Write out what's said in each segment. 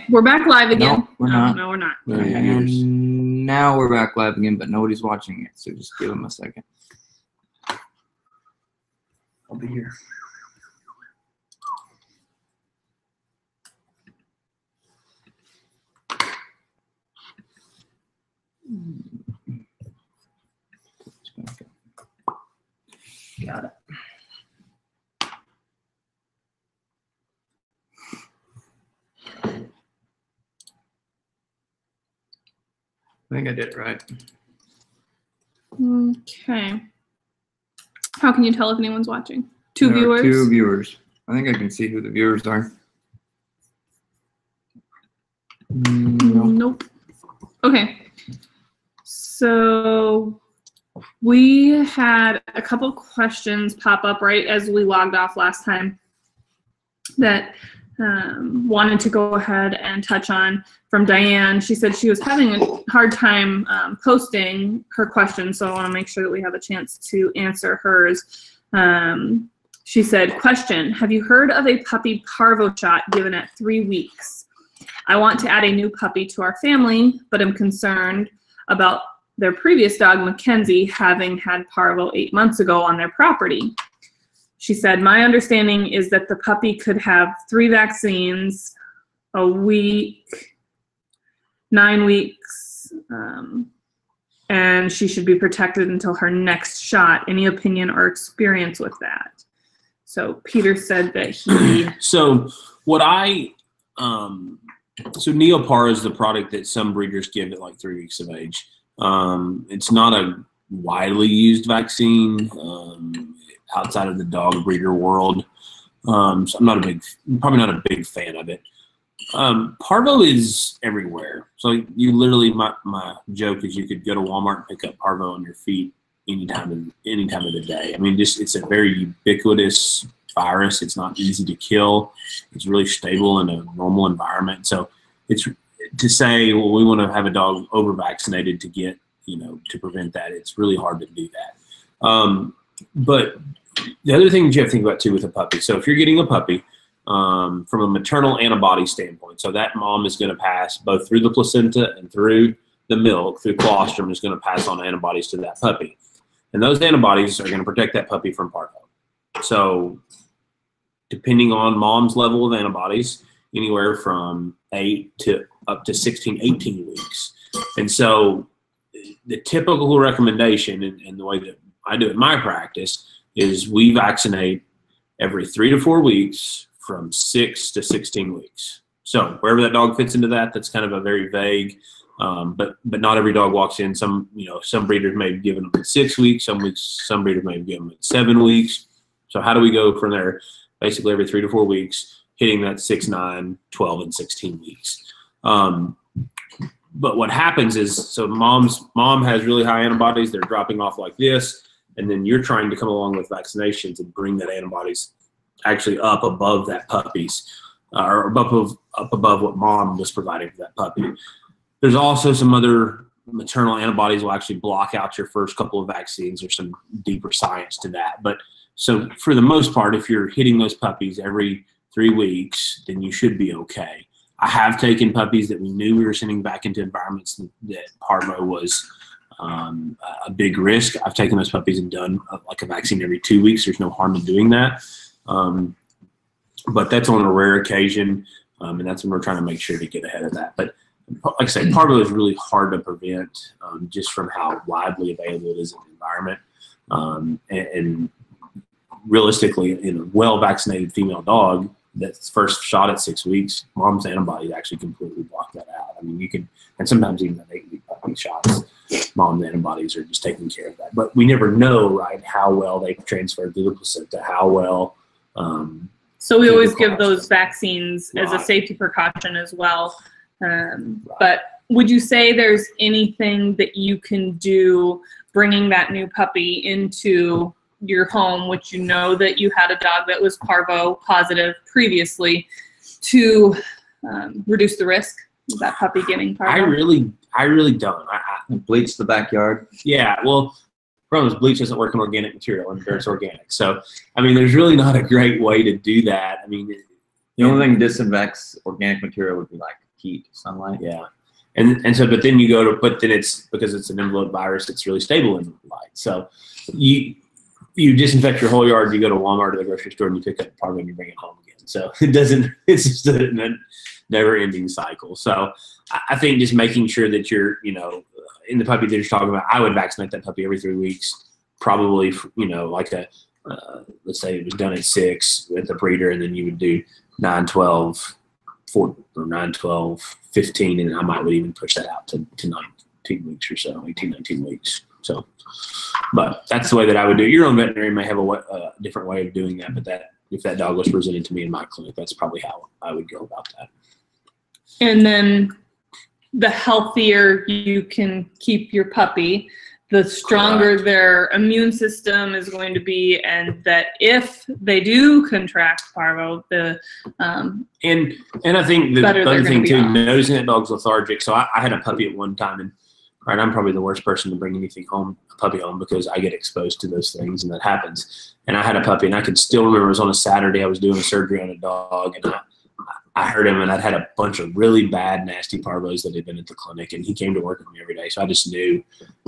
Okay, we're back live again. No, we're not. No, we're not. And now we're back live again, but nobody's watching it, so just give them a second. I'll be here. Got it. I think I did it right. Okay. How can you tell if anyone's watching? Two There are viewers? 2 viewers. I think I can see who the viewers are. Nope. Okay. So we had a couple questions pop up right as we logged off last time that wanted to go ahead and touch on from Diane. She said she was having a hard time posting her questions, so I want to make sure that we have a chance to answer hers. She said, question, have you heard of a puppy parvo shot given at 3 weeks? I want to add a new puppy to our family, but am concerned about their previous dog, Mackenzie, having had parvo 8 months ago on their property. She said, my understanding is that the puppy could have 3 vaccines a week, 9 weeks, and she should be protected until her next shot. Any opinion or experience with that? So Peter said that he... So what so Neopar is the product that some breeders give at like 3 weeks of age. It's not a widely used vaccine outside of the dog breeder world. So I'm probably not a big fan of it. Parvo is everywhere. So you literally, my joke is you could go to Walmart and pick up Parvo on your feet any time of the day. I mean, it's a very ubiquitous virus. It's not easy to kill. It's really stable in a normal environment. So it's to say, well, we want to have a dog over vaccinated to get, to prevent that. It's really hard to do that. But the other thing you have to think about too with a puppy. So if you're getting a puppy, from a maternal antibody standpoint, so that mom is going to pass both through the placenta and through the milk, through colostrum, is going to pass on antibodies to that puppy. And those antibodies are going to protect that puppy from parvo. So depending on mom's level of antibodies, anywhere from 8 to up to 16, 18 weeks. And so the typical recommendation, and the way that I do it in my practice, is we vaccinate every 3 to 4 weeks from 6 to 16 weeks. So wherever that dog fits into that, that's kind of a very vague, but not every dog walks in. Some breeders may have given them at 6 weeks, some breeders may have given them at 7 weeks. So how do we go from there? Basically every 3 to 4 weeks, hitting that 6, 9, 12, and 16 weeks. But what happens is, so mom has really high antibodies, they're dropping off like this, and then you're trying to come along with vaccinations and bring that antibodies actually up above that puppy's, or up above what mom was providing for that puppy. There's also some other maternal antibodies will actually block out your first couple of vaccines. There's some deeper science to that. But so for the most part, if you're hitting those puppies every 3 weeks, then you should be okay. I have taken puppies that we knew we were sending back into environments that parvo was a big risk. I've taken those puppies and done like a vaccine every 2 weeks. There's no harm in doing that. But that's on a rare occasion, and that's when we're trying to make sure to get ahead of that. But like I say, parvo is really hard to prevent just from how widely available it is in the environment. And realistically, in a well-vaccinated female dog that's first shot at 6 weeks, mom's antibodies actually completely block that out. I mean, you can, and sometimes even at 8-week puppy shots, mom's antibodies are just taking care of that. But we never know, right, how well they transfer through the placenta, how well. So we always give those vaccines as a safety precaution as well. But would you say there's anything that you can do bringing that new puppy into your home, which you know that you had a dog that was parvo positive previously, to reduce the risk of that puppy getting parvo? I really don't. I Bleach the backyard. Yeah, well, problem is bleach doesn't work in organic material, and dirt's organic. So, I mean, there's really not a great way to do that. I mean, The only thing disinfects organic material would be like heat, sunlight. Yeah. And so, but then you go to, but then it's, because it's an envelope virus, it's really stable in light. So you disinfect your whole yard, you go to Walmart or the grocery store and you pick up the parvo and you bring it home again. So it's just a never ending cycle. So I think just making sure that you're, in the puppy that you're talking about, I would vaccinate that puppy every 3 weeks, probably, like let's say it was done at 6 with the breeder, and then you would do 9, 12, 4, or 9, 12, 15, and I would even push that out to 19 weeks or so, 18, 19 weeks. So, but that's the way that I would do it. Your own veterinarian may have a different way of doing that, but if that dog was presented to me in my clinic, that's probably how I would go about that. And then the healthier you can keep your puppy, the stronger their immune system is going to be, and that if they do contract parvo, and I think the other thing too, noticing that dog's lethargic. So I had a puppy at one time, and I'm probably the worst person to bring a puppy home, because I get exposed to those things, and that happens. And I had a puppy, and I could still remember it was on a Saturday. I was doing a surgery on a dog, and I heard him, and I'd had a bunch of really bad, nasty parvos that had been at the clinic, and he came to work with me every day. So I just knew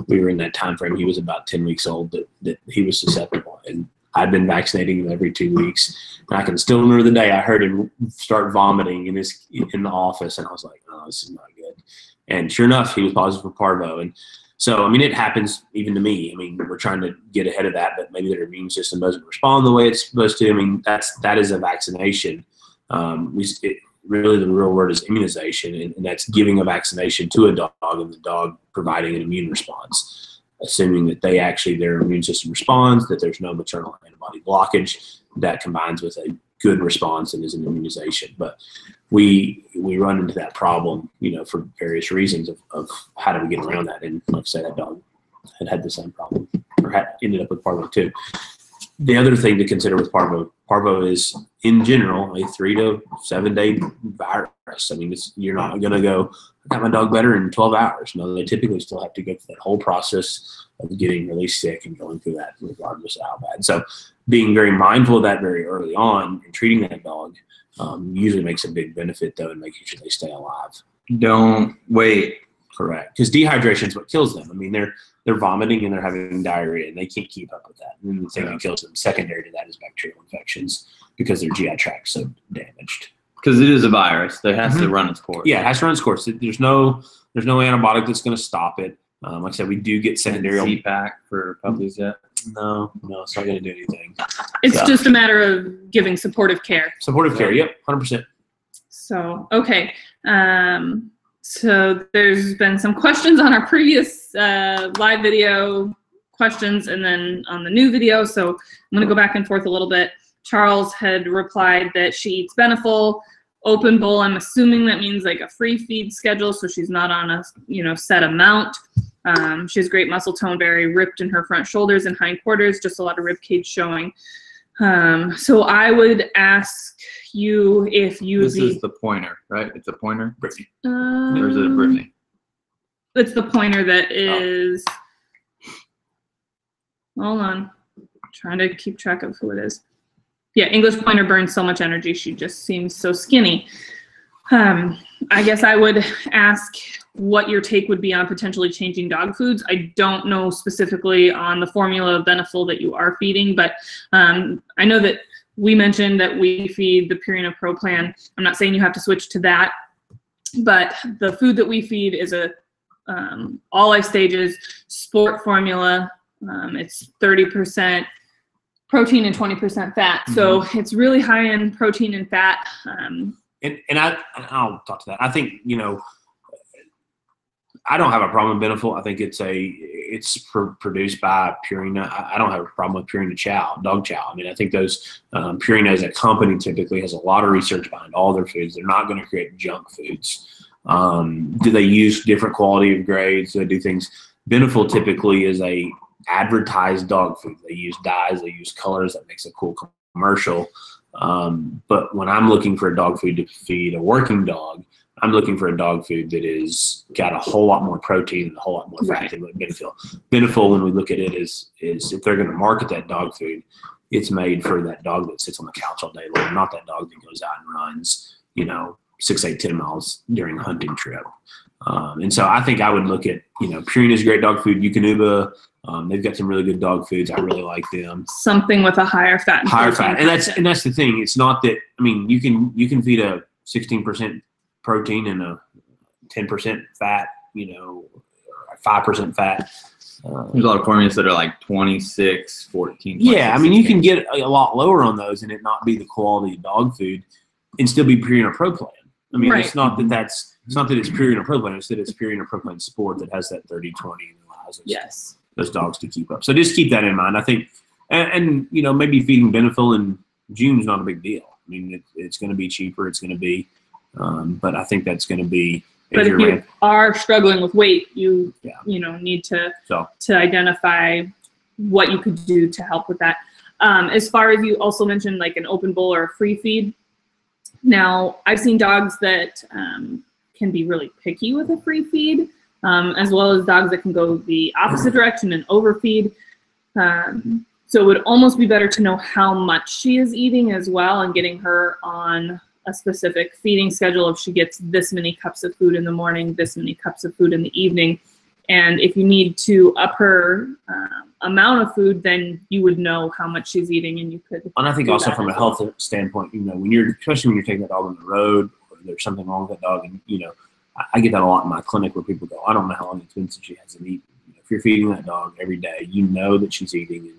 we were in that time frame. He was about 10 weeks old, that he was susceptible. And I'd been vaccinating him every 2 weeks. And I can still remember the day I heard him start vomiting in the office, and I was like, oh, this is not good. And sure enough, he was positive for parvo. And so, it happens even to me. We're trying to get ahead of that, but maybe their immune system doesn't respond the way it's supposed to. That is a vaccination. Really the real word is immunization, and that's giving a vaccination to a dog and the dog providing an immune response, assuming that their immune system responds, that there's no maternal antibody blockage, that combines with a good response and is an immunization. But we run into that problem, for various reasons of how do we get around that. And like I said, that dog had the same problem, or ended up with parvo too. The other thing to consider with parvo is, in general, a 3 to 7 day virus. You're not going to go, I got my dog better in 12 hours. No, they typically still have to go through that whole process of getting really sick and going through that regardless of how bad. So being very mindful of that very early on and treating that dog usually makes a big benefit, though, in making sure they stay alive. Don't wait. Correct. Because dehydration is what kills them. They're vomiting and they're having diarrhea, and they can't keep up with that. And the thing that kills them, secondary to that, is bacterial infections, because their GI tract is so damaged. Because it is a virus. It has to run its course. Yeah, it has to run its course. There's no antibiotic that's going to stop it. Like I said, we do get secondary. Z-Pack for puppies yet? No, it's not going to do anything. It's just a matter of giving supportive care. Supportive care, yep, 100%. So, okay. So there's been some questions on our previous live video questions, and then on the new video. So I'm going to go back and forth a little bit. Charles had replied that she eats Beneful, open bowl. I'm assuming that means like a free feed schedule, so she's not on a set amount. She has great muscle tone, very ripped in her front shoulders and hindquarters, just a lot of rib cage showing. So I would ask you if you. This is the pointer, right? It's a pointer, Brittany. Or is it a Brittany? It's the pointer that is. Hold on, I'm trying to keep track of who it is. Yeah, English Pointer burns so much energy. She just seems so skinny. I guess I would ask what your take would be on potentially changing dog foods. I don't know specifically on the formula of Beneful that you are feeding, but I know that we mentioned that we feed the Purina Pro Plan. I'm not saying you have to switch to that, but the food that we feed is a all life stages sport formula. It's 30% protein and 20% fat. So it's really high in protein and fat. And I'll talk to that. I think, I don't have a problem with Beneful. I think it's produced by Purina. I don't have a problem with Purina Chow, dog chow. I think those Purina as a company typically has a lot of research behind all their foods. They're not going to create junk foods. Do they use different quality of grades? Do they do things? Beneful typically is a advertised dog food. They use dyes, they use colors. That makes a cool commercial. But when I'm looking for a dog food to feed a working dog, I'm looking for a dog food that is got a whole lot more protein and a whole lot more fat than Beneful. Beneful, when we look at it, is if they're going to market that dog food, it's made for that dog that sits on the couch all day long, not that dog that goes out and runs, 6, 8, 10 miles during a hunting trip. And so I think I would look at, Purina's great dog food. Eukanuba, they've got some really good dog foods. I really like them. Something with a higher fat. And Higher protein fat, and content. that's the thing. It's not that. I mean, you can feed a 16% protein and a 10% fat, 5% fat. There's a lot of formulas that are like 26, 14. Yeah, I mean, 16. you can get a lot lower on those and it not be the quality of dog food and still be Purina Pro Plan. I mean, Right. it's not that it's Purina Pro Plan. It's that it's Purina Pro Plan Sport that has that 30-20 and allows Yes. those dogs to keep up. So just keep that in mind. I think, and maybe feeding Benefil in June is not a big deal. I mean, it's going to be cheaper. It's going to be, but I think that's going to be. But if you are struggling with weight, you need to So identify what you could do to help with that. As far as you also mentioned, like an open bowl or a free feed. Now, I've seen dogs that can be really picky with a free feed, as well as dogs that can go the opposite direction and overfeed. So it would almost be better to know how much she is eating as well, and getting her on a specific feeding schedule. If she gets this many cups of food in the morning, this many cups of food in the evening. And if you need to up her amount of food, then you would know how much she's eating, and you could. And I think do also that from a as well. health standpoint, especially when you're taking that dog on the road, or there's something wrong with that dog, and I get that a lot in my clinic where people go, I don't know how long it's been since she hasn't eaten. If you're feeding that dog every day, you know that she's eating,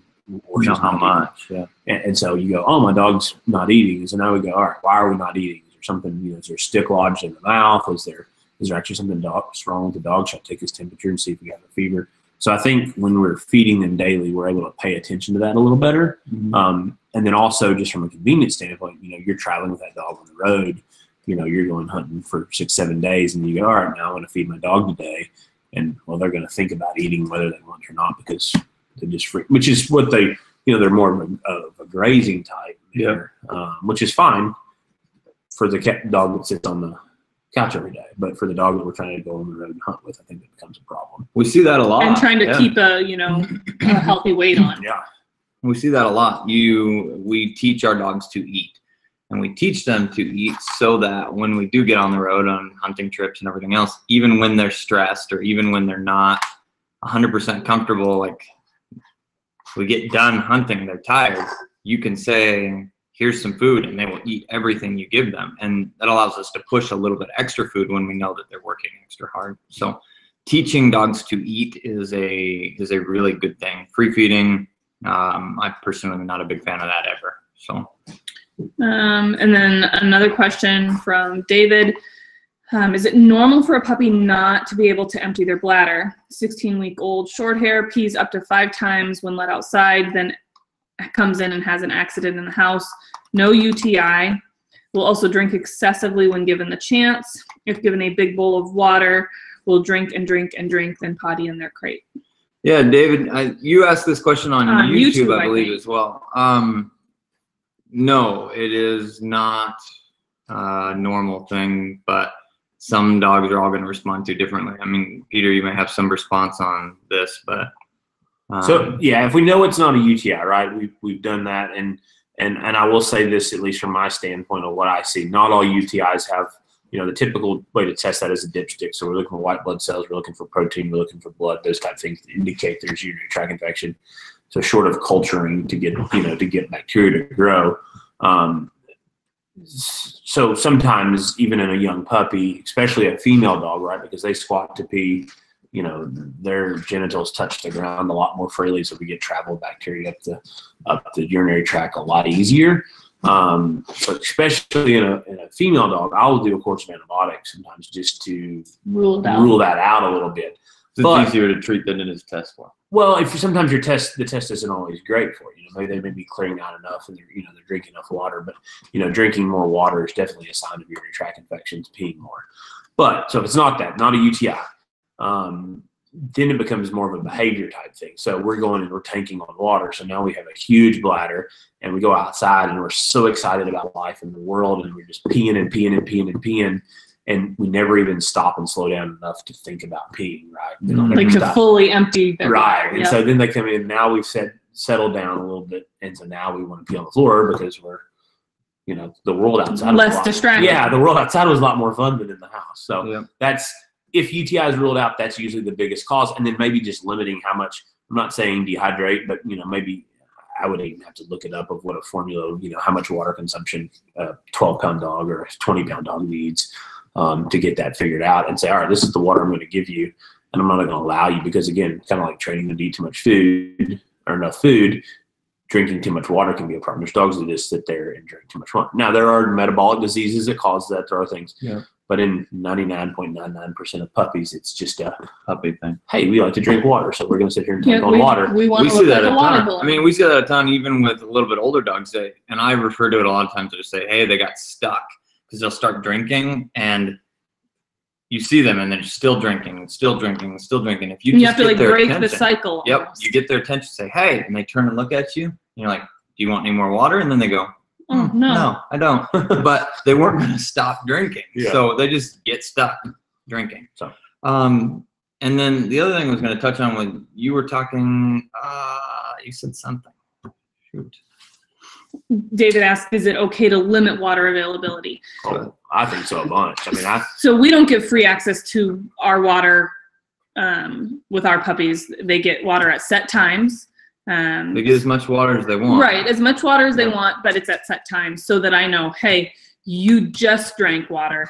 or You know she's how not much. eating. Yeah. And so you go, oh, my dog's not eating. So now we go, all right, why are we not eating? Is there something? Is there a stick lodged in the mouth? Is there actually something wrong with the dog? Should I take his temperature and see if we have a fever? So I think when we're feeding them daily, we're able to pay attention to that a little better. Mm-hmm. And then also just from a convenience standpoint, you're traveling with that dog on the road, you're going hunting for 6, 7 days, and you go, all right, now I want to feed my dog today. And well, they're going to think about eating whether they want to or not, because they just which is what they, they're more of a grazing type, which is fine for the dog that sits on the couch every day. But for the dog that we're trying to go on the road and hunt with, I think it becomes a problem. We see that a lot. And trying to keep a healthy weight on. Yeah. We see that a lot. We teach our dogs to eat, and we teach them to eat so that when we do get on the road on hunting trips and everything else, even when they're stressed or even when they're not 100% comfortable, like we get done hunting, they're tired, you can say, here's some food, and they will eat everything you give them. And that allows us to push a little bit extra food when we know that they're working extra hard. So teaching dogs to eat is a really good thing. Free feeding, I personally am not a big fan of that ever. So. And then another question from David. Is it normal for a puppy not to be able to empty their bladder? 16-week-old short hair pees up to 5 times when let outside, then comes in and has an accident in the house. No UTI. Will also drink excessively when given the chance. If given a big bowl of water, will drink and drink and drink, then potty in their crate. Yeah, David, you asked this question on YouTube, I believe, as well. No, it is not a normal thing, but some dogs are all going to respond to differently. I mean, Peter, you may have some response on this, but so yeah, if we know it's not a UTI, right? We've done that, and I will say this, at least from my standpoint of what I see, not all UTIs have, the typical way to test that is a dipstick. So we're looking for white blood cells, we're looking for protein, we're looking for blood, those type of things that indicate there's urinary tract infection. So short of culturing to get bacteria to grow. So sometimes even in a young puppy, especially a female dog, right, because they squat to pee, their genitals touch the ground a lot more freely, so we get travel bacteria up the urinary tract a lot easier. So especially in a female dog, I will do a course of antibiotics sometimes just to rule that out a little bit. It's easier to treat than it is test for. Well, sometimes the test isn't always great for you. Maybe they may be clearing out enough and they're drinking enough water, but drinking more water is definitely a sign of urinary tract infections, peeing more. But so if it's not a UTI, then it becomes more of a behavior type thing. So we're going and we're tanking on water. So now we have a huge bladder, and we go outside and we're so excited about life in the world, and we're just peeing and peeing and peeing and peeing. And we never even stop and slow down enough to think about peeing, right? Like to fully empty their right. And yep. so then they come in. Now we've settled down a little bit, and so now we want to pee on the floor because we're, you know, the world outside was Less a lot, distracting. Yeah, the world outside was a lot more fun than in the house. So Yep. that's, if UTI is ruled out, that's usually the biggest cause. And then maybe just limiting how much, I'm not saying dehydrate, but, you know, maybe I would even have to look it up of what a formula, you know, how much water consumption a 12-pound dog or a 20-pound dog needs to get that figured out and say, all right, this is the water I'm going to give you. And I'm not going to allow you, because again, kind of like training them to eat too much food or enough food, drinking too much water can be a problem. There's dogs that just sit there and drink too much water. Now, there are metabolic diseases that cause that, there are things. Yeah. But in 99.99% of puppies, it's just a Puppy thing. hey, we like to drink water, so we're going to sit here and take Yeah, on water. We want We to see look that like a a water ton. balloon. I mean, we see that a ton even with a little bit older dogs. And I refer to it a lot of times to just say, hey, they got stuck, because they'll start drinking and you see them and they're still drinking and still drinking and still drinking. If you you just have to get like their break the attention- cycle. Yep, almost. you get their attention, say, hey, and they turn and look at you. And you're like, do you want any more water? And then they go, Oh, no. no, I don't. But they weren't going to stop drinking. Yeah. So they just get stuck drinking. So. And then the other thing I was going to touch on when you were talking, you said something. Shoot. David asked, is it okay to limit water availability? Oh, I think so a bunch. I mean, So we don't give free access to our water with our puppies. They get water at set times. They get as much water as they want. Right, as much water as they Yeah. want, but it's at set times so that I know, hey, you just drank water.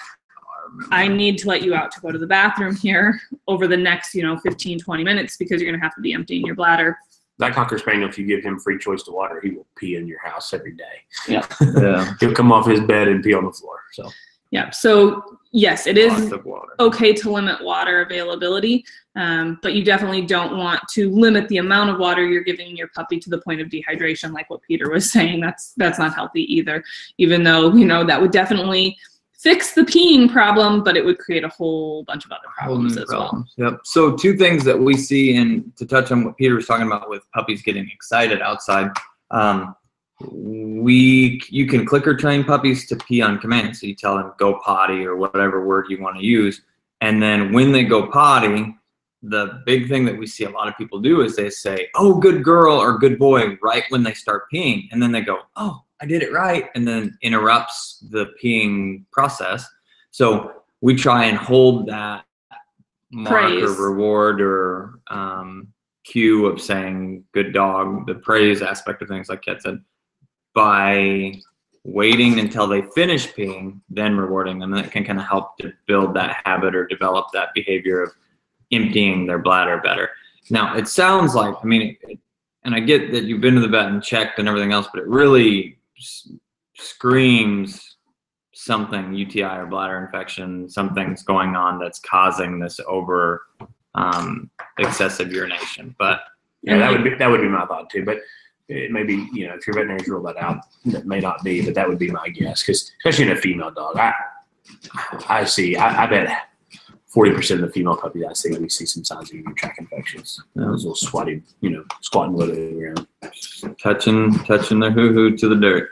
I need to let you out to go to the bathroom here over the next, 15, 20 minutes, because you're going to have to be emptying your bladder. that Cocker Spaniel, if you give him free choice to water, he will pee in your house every day. Yeah. He'll come off his bed and pee on the floor. So Yeah, so yes, it Lots is of water. okay to limit water availability, but you definitely don't want to limit the amount of water you're giving your puppy to the point of dehydration, like what Peter was saying. That's not healthy either, even though, that would definitely fix the peeing problem, but it would create a whole bunch of other problems as well. Yep. So two things that we see, and to touch on what Peter was talking about with puppies getting excited outside, you can clicker train puppies to pee on command. So you tell them go potty or whatever word you want to use. And then when they go potty, the big thing that we see a lot of people do is they say, oh, good girl or good boy, right when they start peeing. And then they go, oh, I did it right. And then interrupts the peeing process. So we try and hold that mark Praise. or reward or cue of saying good dog, the praise aspect of things like Kat said, by waiting until they finish peeing, then rewarding them. And that can kind of help to build that habit or develop that behavior of emptying their bladder better. Now, it sounds like, and I get that you've been to the vet and checked and everything else, but it really screams something, UTI or bladder infection, something's going on that's causing this over excessive urination. But yeah, that would be my thought too. But it may be, if your veterinarians rule that out, that may not be, but that would be my guess. Because especially in a female dog, I bet 40% of the female puppies I see, we see some signs of urinary tract infections. Those little squatting with it around. touching their hoo-hoo to the dirt.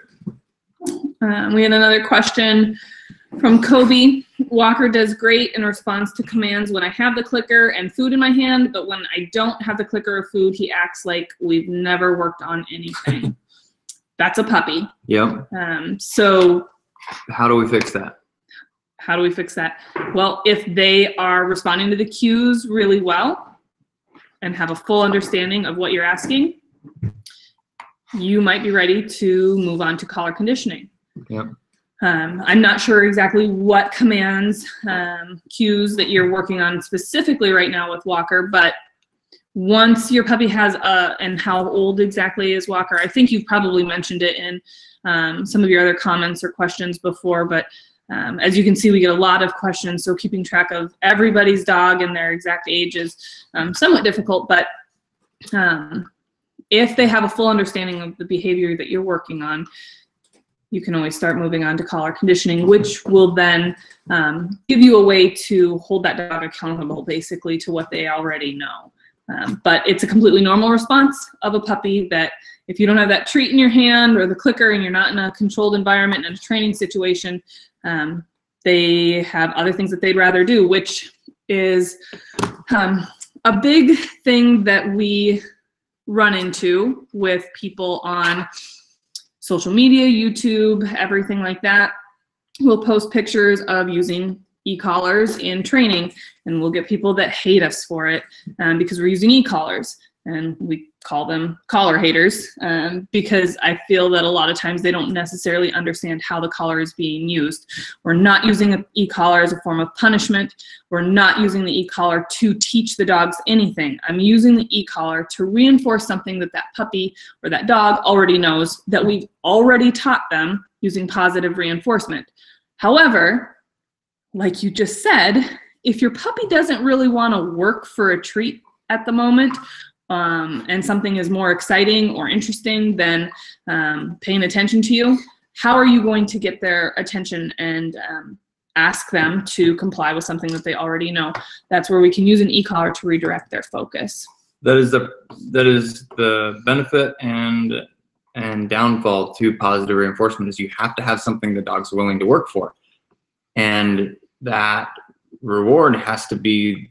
We had another question from Kobe. Walker does great in response to commands when I have the clicker and food in my hand, but when I don't have the clicker or food, he acts like we've never worked on anything. That's a puppy. Yep. So How do we fix that? how do we fix that? Well, if they are responding to the cues really well and have a full understanding of what you're asking, you might be ready to move on to collar conditioning. Yep. I'm not sure exactly what commands, cues that you're working on specifically right now with Walker, but once your puppy has and how old exactly is Walker? I think you've probably mentioned it in some of your other comments or questions before, but as you can see, we get a lot of questions, so keeping track of everybody's dog and their exact age is somewhat difficult, but if they have a full understanding of the behavior that you're working on, you can always start moving on to collar conditioning, which will then give you a way to hold that dog accountable basically to what they already know. But it's a completely normal response of a puppy that if you don't have that treat in your hand or the clicker and you're not in a controlled environment in a training situation, they have other things that they'd rather do, which is a big thing that we run into with people on social media, YouTube, everything like that. We'll post pictures of using e-collars in training, and we'll get people that hate us for it because we're using e-collars, and we call them collar haters because I feel that a lot of times they don't necessarily understand how the collar is being used. We're not using an e-collar as a form of punishment. We're not using the e-collar to teach the dogs anything. I'm using the e-collar to reinforce something that that puppy or that dog already knows, that we've already taught them using positive reinforcement. However, like you just said, if your puppy doesn't really want to work for a treat at the moment, and something is more exciting or interesting than paying attention to you, how are you going to get their attention and ask them to comply with something that they already know? That's where we can use an e-collar to redirect their focus. That is the benefit and downfall to positive reinforcement, is you have to have something the dog's willing to work for. And that reward has to be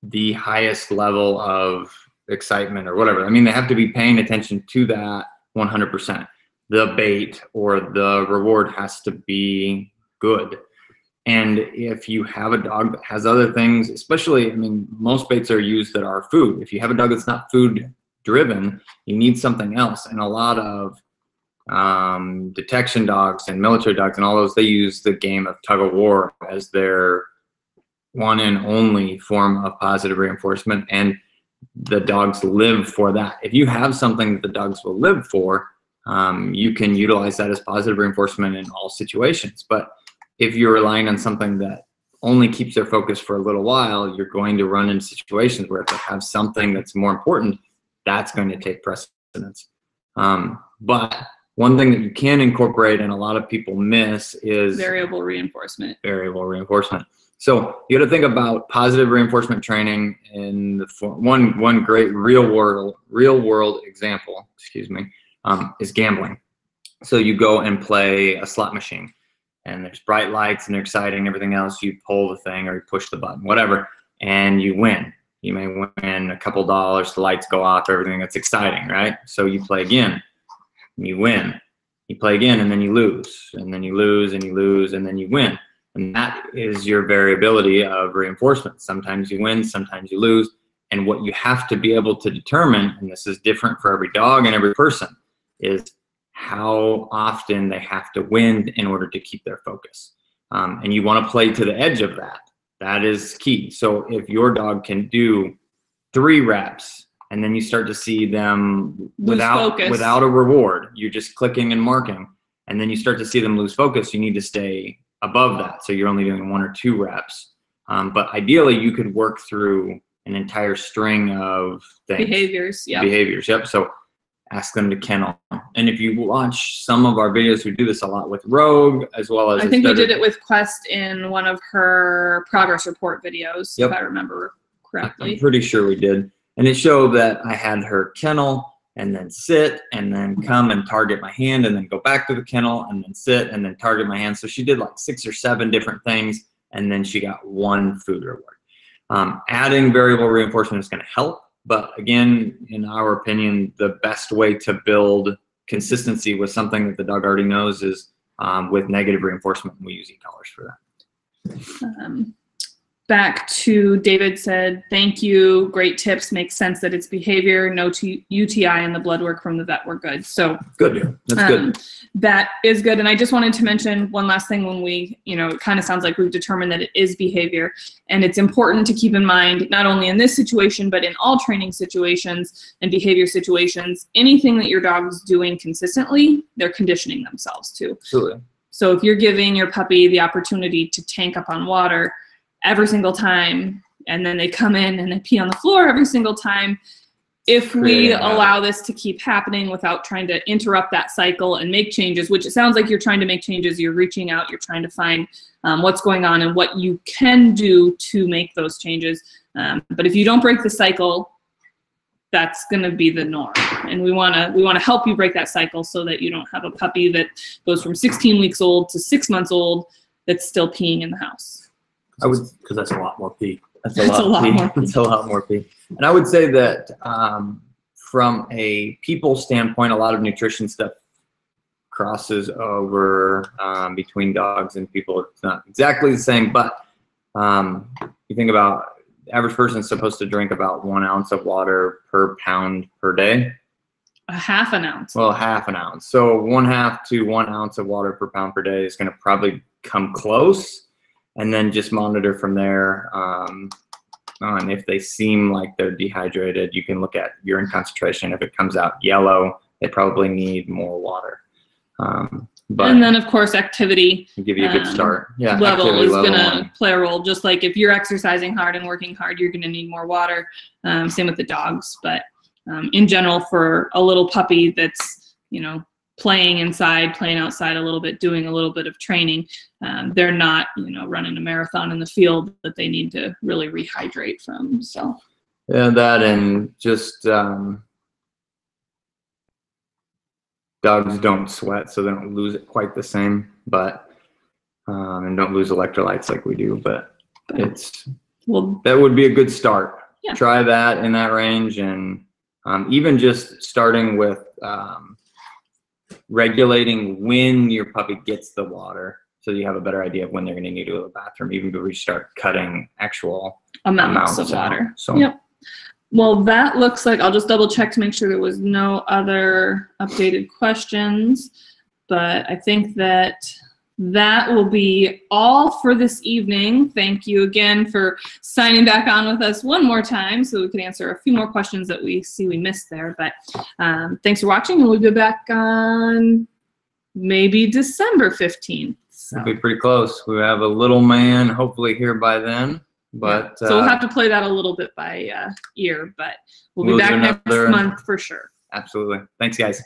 the highest level of excitement or whatever. I mean, they have to be paying attention to that 100%. The bait or the reward has to be good. And if you have a dog that has other things, especially, I mean, most baits are used that are food. If you have a dog that's not food driven, you need something else. And a lot of detection dogs and military dogs and all those, they use the game of tug of war as their one and only form of positive reinforcement, and the dogs live for that. If you have something that the dogs will live for, you can utilize that as positive reinforcement in all situations. But if you're relying on something that only keeps their focus for a little while, you're going to run into situations where if they have something that's more important, that's going to take precedence. But one thing that you can incorporate and a lot of people miss is variable reinforcement. Variable reinforcement. So you got to think about positive reinforcement training in the one great real world example, excuse me, is gambling. So you go and play a slot machine, and there's bright lights and they're exciting, everything else. You pull the thing or you push the button, whatever, and you win. You may win a couple dollars, the lights go off, everything. That's exciting, right? So you play again, you win. You play again, and then you lose, and then you lose, and you lose, and then you win. And that is your variability of reinforcement. Sometimes you win, sometimes you lose. And what you have to be able to determine, and this is different for every dog and every person, is how often they have to win in order to keep their focus. And you want to play to the edge of that. That is key. So if your dog can do 3 reps, and then you start to see them without a reward, you're just clicking and marking, and then you start to see them lose focus, you need to stay above that. So you're only doing 1 or 2 reps. But ideally, you could work through an entire string of things. Behaviors, yeah. Behaviors, yep. So ask them to kennel. And if you watch some of our videos, we do this a lot with Rogue, as well as— I think we did it with Quest in one of her progress report videos, yep, if I remember correctly. I'm pretty sure we did. And it showed that I had her kennel and then sit and then come and target my hand and then go back to the kennel and then sit and then target my hand. So she did like 6 or 7 different things, and then she got 1 food reward. Adding variable reinforcement is going to help. But again, in our opinion, the best way to build consistency with something that the dog already knows is with negative reinforcement. We use e-collars for that. Back to David said, thank you, great tips, makes sense that it's behavior, no UTI, and the blood work from the vet were good. So good, that's good. That is good. And I just wanted to mention one last thing. When we, it kind of sounds like we've determined that it is behavior, and it's important to keep in mind, not only in this situation, but in all training situations and behavior situations, anything that your dog is doing consistently, they're conditioning themselves to. Absolutely. So if you're giving your puppy the opportunity to tank up on water every single time, and then they come in and they pee on the floor every single time, if we allow this to keep happening without trying to interrupt that cycle and make changes, which it sounds like you're trying to make changes, you're reaching out, you're trying to find what's going on and what you can do to make those changes. But if you don't break the cycle, that's going to be the norm. And we want to help you break that cycle so that you don't have a puppy that goes from 16 weeks old to 6 months old that's still peeing in the house. Because that's a lot more pee. That's a lot more pee. And I would say that from a people standpoint, a lot of nutrition stuff crosses over between dogs and people. It's not exactly the same, but you think about the average person is supposed to drink about 1 ounce of water per pound per day. A half an ounce. Well, half an ounce. So 1/2 to 1 ounce of water per pound per day is going to probably come close, and then just monitor from there. And if they seem like they're dehydrated, you can look at urine concentration. If it comes out yellow, they probably need more water. But And then, of course, activity give you a good start. Yeah, level activity is level going to one. play a role. Just like if you're exercising hard and working hard, you're going to need more water. Same with the dogs. But in general, for a little puppy that's, you know, playing inside, playing outside a little bit, doing a little bit of training, they're not, you know, running a marathon in the field that they need to really rehydrate from. So Yeah, that and just dogs don't sweat, so they don't lose it quite the same, but and don't lose electrolytes like we do. But it's well, that would be a good start. Yeah. Try that in that range, and even just starting with regulating when your puppy gets the water, so you have a better idea of when they're going to need to go to the bathroom, even before you start cutting actual amounts of out. water. So Yep. Well, that looks like, I'll just double check to make sure there was no other updated questions, but I think that that will be all for this evening. Thank you again for signing back on with us one more time so we can answer a few more questions that we see we missed there. But thanks for watching, and we'll be back on maybe December 15th. So, it'll be pretty close. We have a little man hopefully here by then, but so we'll have to play that a little bit by ear, but we'll be we'll do back next another- month for sure. absolutely. Thanks, guys.